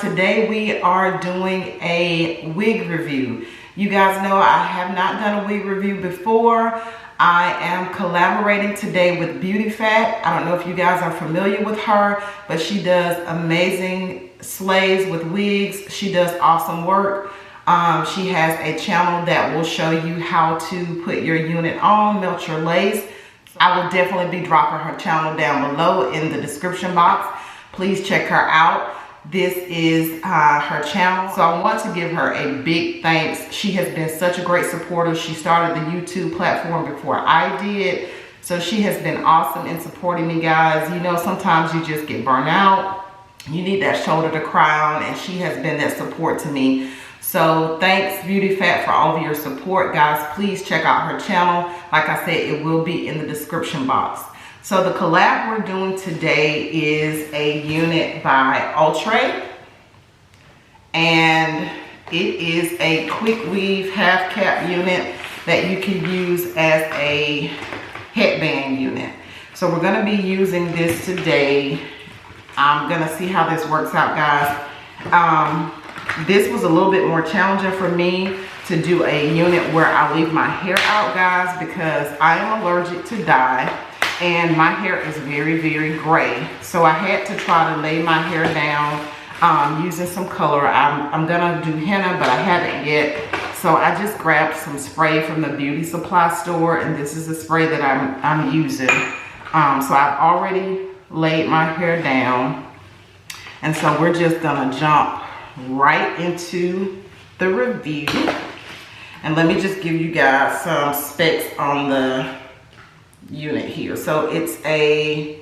today we are doing a wig review. You guys know I have not done a wig review before. I am collaborating today with BeautiFAHT. I don't know if you guys are familiar with her, but she does amazing slays with wigs. She does awesome work. She has a channel that will show you how to put your unit on, melt your lace. I will definitely be dropping her channel down below in the description box. Please check her out. This is her channel, so I want to give her a big thanks. She has been such a great supporter. She started the YouTube platform before I did, so she has been awesome in supporting me, guys. You know, sometimes you just get burnt out. You need that shoulder to cry on, and she has been that support to me. So thanks BeautiFAHT for all of your support, guys. Please check out her channel. Like I said, it will be in the description box. So the collab we're doing today is a unit by Outre, and it is a quick weave half cap unit that you can use as a headband unit. So we're going to be using this today. I'm going to see how this works out, guys. This was a little bit more challenging for me to do a unit where I leave my hair out, guys, because I am allergic to dye. And my hair is very, very gray. So I had to try to lay my hair down using some color. I'm gonna do henna, but I haven't yet. So I just grabbed some spray from the beauty supply store, and this is the spray that I'm using. So I've already laid my hair down. And so we're just gonna jump right into the review. And let me just give you guys some specs on the unit here. So it's a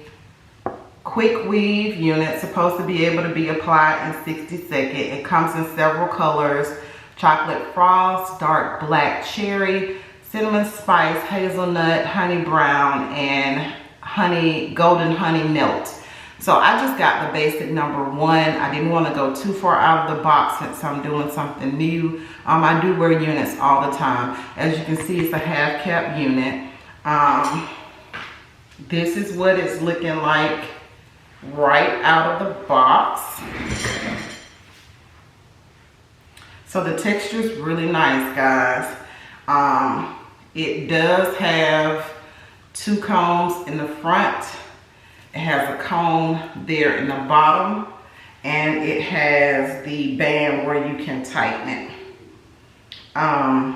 quick weave unit, supposed to be able to be applied in 60 seconds. It comes in several colors: chocolate frost, dark black cherry, cinnamon spice, hazelnut, honey brown, and golden honey melt. So I just got the basic number 1. I didn't want to go too far out of the box since I'm doing something new. I do wear units all the time. As you can see, it's a half cap unit. This is what it's looking like right out of the box. So the texture is really nice, guys. It does have 2 combs in the front. It has a comb there in the bottom, and it has the band where you can tighten it. I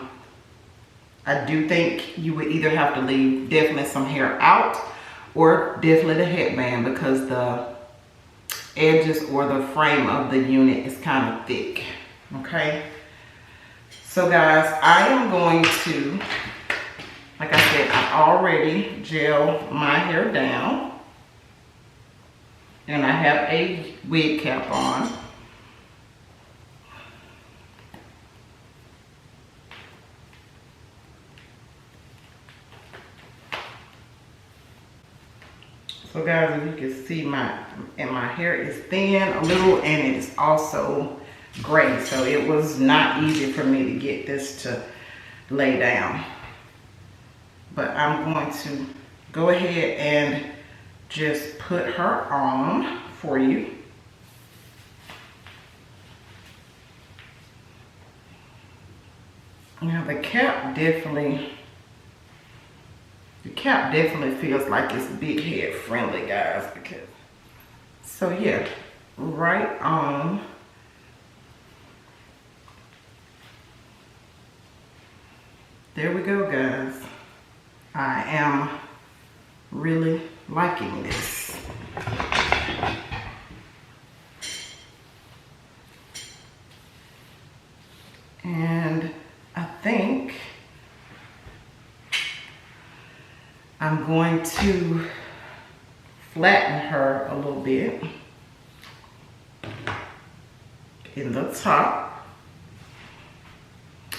do think you would either have to leave definitely some hair out or definitely the headband, because the edges or the frame of the unit is kind of thick. Okay, so guys, I am going to, like I said, I already gel my hair down, and I have a wig cap on. So guys, as you can see, my hair is thin a little, and it is also gray. So it was not easy for me to get this to lay down. But I'm going to go ahead and just put her on for you. Now the cap definitely feels like it's big head friendly, guys, because, so yeah, right on. There we go, guys. I am really liking this. And I think I'm going to flatten her a little bit in the top.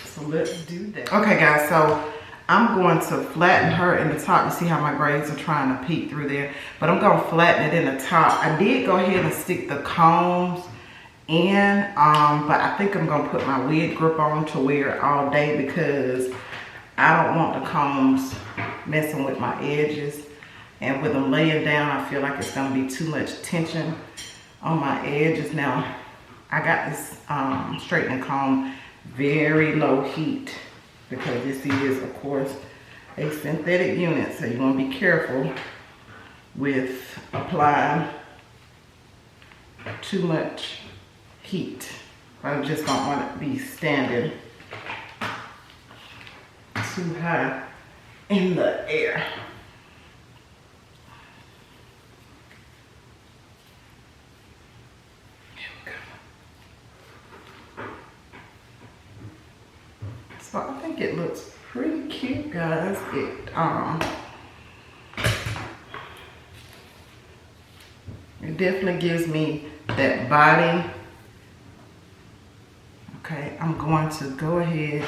So let's do that. Okay, guys, so I'm going to flatten her in the top. You see how my braids are trying to peek through there, but I'm going to flatten it in the top. I did go ahead and stick the combs in, but I think I'm going to put my wig grip on to wear it all day, because I don't want the combs messing with my edges. And with them laying down, I feel like it's going to be too much tension on my edges. Now, I got this straightening comb very low heat because this is, of course, a synthetic unit, so you want to be careful with applying too much heat. I just don't want it to be standing too high in the air. So I think it looks pretty cute, guys. It definitely gives me that body. Okay, I'm going to go ahead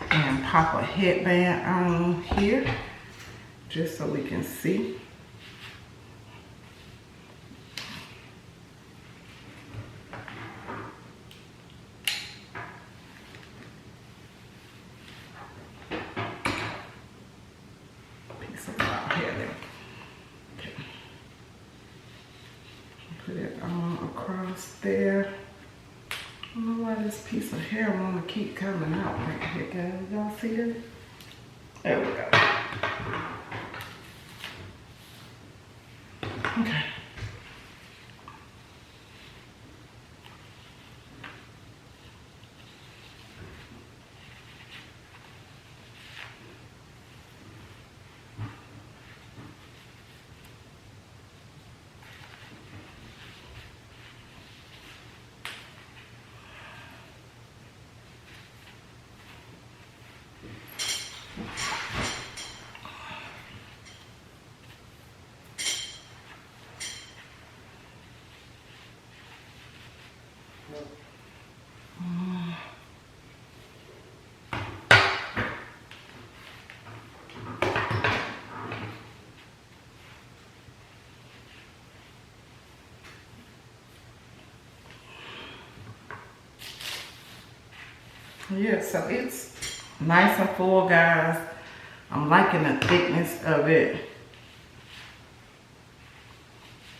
and pop a headband on here just so we can see. Piece of wild hair there. Okay. Put it on across there. I don't know why this piece of hair want to keep coming out right here, guys. Y'all see it? There we go. Okay. Yeah, so it's nice and full, guys. I'm liking the thickness of it.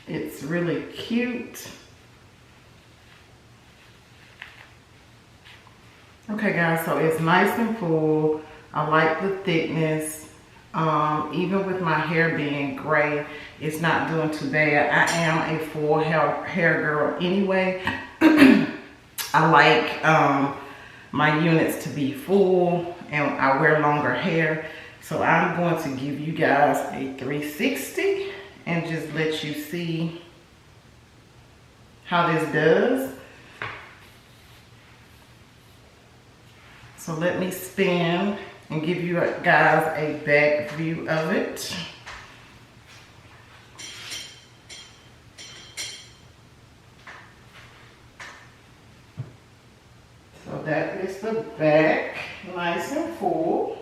It's really cute. Okay, guys, so it's nice and full. I like the thickness. Even with my hair being gray, it's not doing too bad. I am a full hair girl anyway. I like my units to be full, and I wear longer hair. So I'm going to give you guys a 360 and just let you see how this does. So let me spin and give you guys a back view of it. So that is the back, nice and full.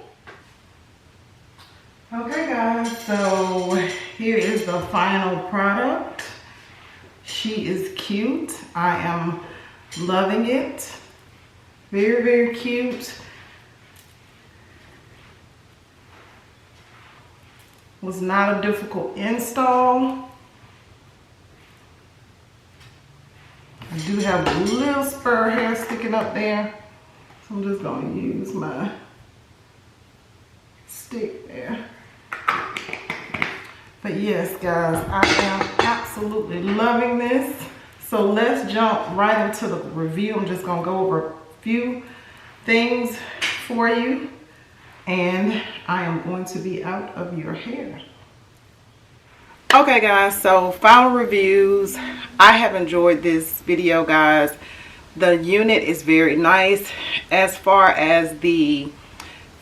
Okay, guys, so here is the final product. She is cute. I am loving it. Very, very cute. Was not a difficult install. I do have a little spur hair sticking up there, so I'm just going to use my stick there. But yes, guys, I am absolutely loving this. So let's jump right into the review. I'm just going to go over a few things for you, and I am going to be out of your hair. Okay, guys, so final reviews. I have enjoyed this video, guys. The unit is very nice. As far as the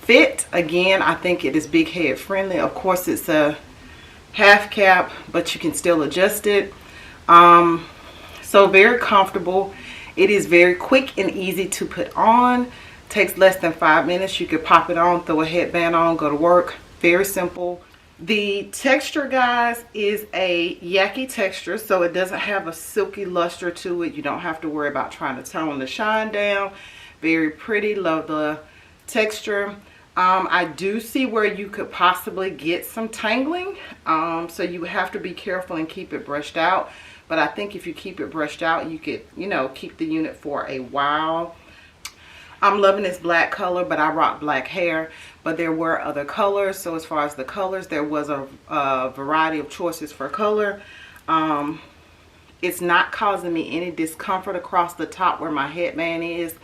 fit, again, I think it is big head friendly. Of course, it's a half cap, but you can still adjust it. So very comfortable. It is very quick and easy to put on. Takes less than 5 minutes. You could pop it on, throw a headband on, go to work. Very simple. The texture, guys, is a yaky texture, so it doesn't have a silky luster to it. You don't have to worry about trying to tone the shine down. Very pretty. Love the texture. I do see where you could possibly get some tangling, so you have to be careful and keep it brushed out. but I think if you keep it brushed out, you could, you know, keep the unit for a while. I'm loving this black color, but I rock black hair, but there were other colors. So as far as the colors, there was a variety of choices for color. It's not causing me any discomfort across the top where my headband is.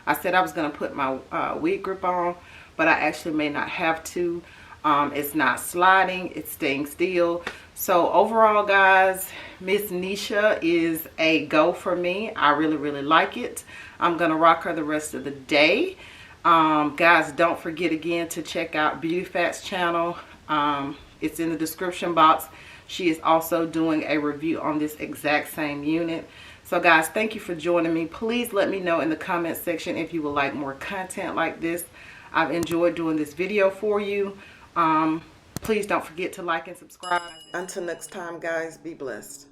I said I was going to put my wig grip on, but I actually may not have to. It's not sliding, it's staying still. So overall, guys, Miss Nessha is a go for me. I really like it. I'm going to rock her the rest of the day. Guys, don't forget again to check out BeautiFAHT's channel. It's in the description box. She is also doing a review on this exact same unit. So guys, thank you for joining me. Please let me know in the comment section if you would like more content like this. I've enjoyed doing this video for you. Please don't forget to like and subscribe. Until next time, guys, be blessed.